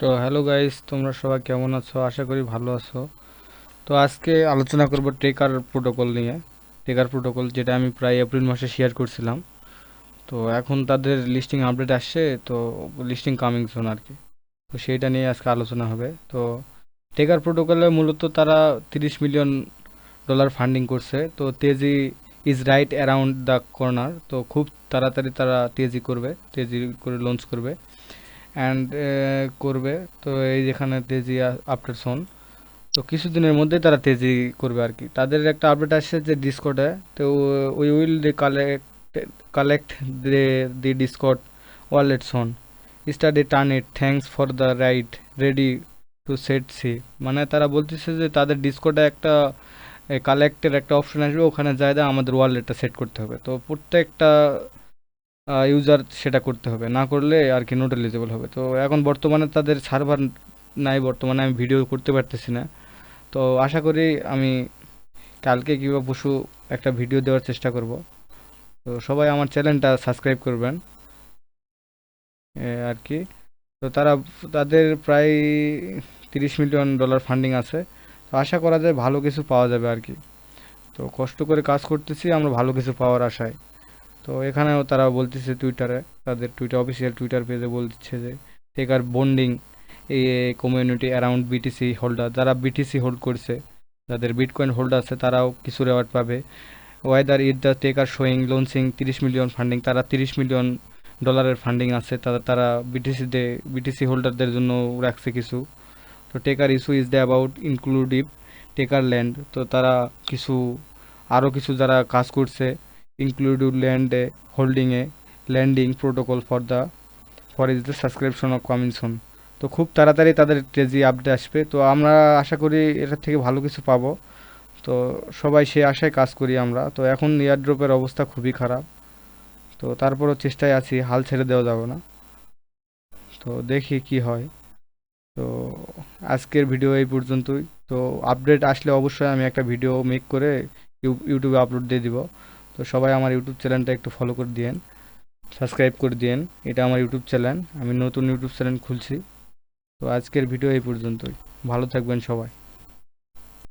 তো hello guys, তোমরা সবাই কেমন আছো? আশা করি ভালো আছো। তো আজকে আলোচনা করব টেকার প্রোটোকল নিয়ে। টেকার প্রোটোকল যেটা আমি প্রায় এপ্রিল মাসে শেয়ার করছিলাম। তো এখন তাদের লিস্টিং আপডেট আসছে, তো লিস্টিং কামিং সুন আর কি। তো সেইটা নিয়ে আজকে আলোচনা হবে। তো টেকার প্রোটোকলে মূলত তারা $30 মিলিয়ন ফান্ডিং করছে। তো তেজি is right around the corner. তো খুব তাড়াতাড়ি তারা তেজি করে লঞ্চ করবে অ্যান্ড করবে। তো এই যেখানে তেজি আফটার সোন, তো কিছুদিনের মধ্যেই তারা তেজি করবে আর কি। তাদের একটা আপডেট আসছে যে ডিসকর্ডে, তো we will the collect the Discord wallet soon, study turn it, thanks for the ride, ready to set see. মানে তারা বলতেছে যে তাদের ডিসকর্ডে একটা কালেক্টের একটা অপশন আসবে, ওখানে যায় আমাদের ওয়ালেটটা সেট করতে হবে। তো প্রত্যেকটা ইউজার সেটা করতে হবে, না করলে আর কি নট এলিজিবল হবে। তো এখন বর্তমানে তাদের সার্ভার নাই, বর্তমানে আমি ভিডিও করতে পারতেছি না। তো আশা করি আমি কালকে কিংবা পরশু একটা ভিডিও দেওয়ার চেষ্টা করব। তো সবাই আমার চ্যানেলটা সাবস্ক্রাইব করবেন আর কি। তো তাদের প্রায় $30 মিলিয়ন ফান্ডিং আছে। তো আশা করা যায় ভালো কিছু পাওয়া যাবে আর কি। তো কষ্ট করে কাজ করতেছি আমরা ভালো কিছু পাওয়ার আশায়। তো এখানেও তারা বলতেছে টুইটারে, তাদের টুইটার অফিসিয়াল টুইটার পেজে বলছে যে টেকার বন্ডিং এই কমিউনিটি অ্যারাউন্ড বিটিসি হোল্ডার, যারা বিটিসি হোল্ড করছে, যাদের বিটকয়েন হোল্ড আছে, তারাও কিছু রেওয়ার্ড পাবে। Weather it the taker showing launching 30 million funding, তারা $30 মিলিয়ন ফান্ডিং আছে, তারা বিটিসি হোল্ডারদের জন্য রাখছে কিছু। তো taker issue is the about inclusive taker land, তো তারা কিছু আরও কিছু যারা কাজ করছে, ইনক্লুডিভ ল্যান্ডে হোল্ডিংয়ে landing protocol for is the subscription of commission. তো খুব তাড়াতাড়ি তাদের তেজি আপডেট আসবে, তো আমরা আশা করি এটার থেকে ভালো কিছু পাবো। তো সবাই সে আশায় কাজ করি আমরা। তো এখন এয়ারড্রপের অবস্থা খুবই খারাপ, তো তারপরও চেষ্টায় আছি, হাল ছেড়ে দেওয়া যাবে না। তো দেখি কি হয়। তো আজকের ভিডিও এই পর্যন্তই। তো আপডেট আসলে অবশ্যই আমি একটা ভিডিও মেক করে ইউটিউবে আপলোড দিয়ে দিব। তো সবাই আমার ইউটিউব চ্যানেলটা একটু ফলো করে দিয়েন, সাবস্ক্রাইব করে দিয়েন। এটা আমার ইউটিউব চ্যানেল, আমি নতুন ইউটিউব চ্যানেল খুলছি। তো আজকের ভিডিও এই পর্যন্তই। ভালো থাকবেন সবাই।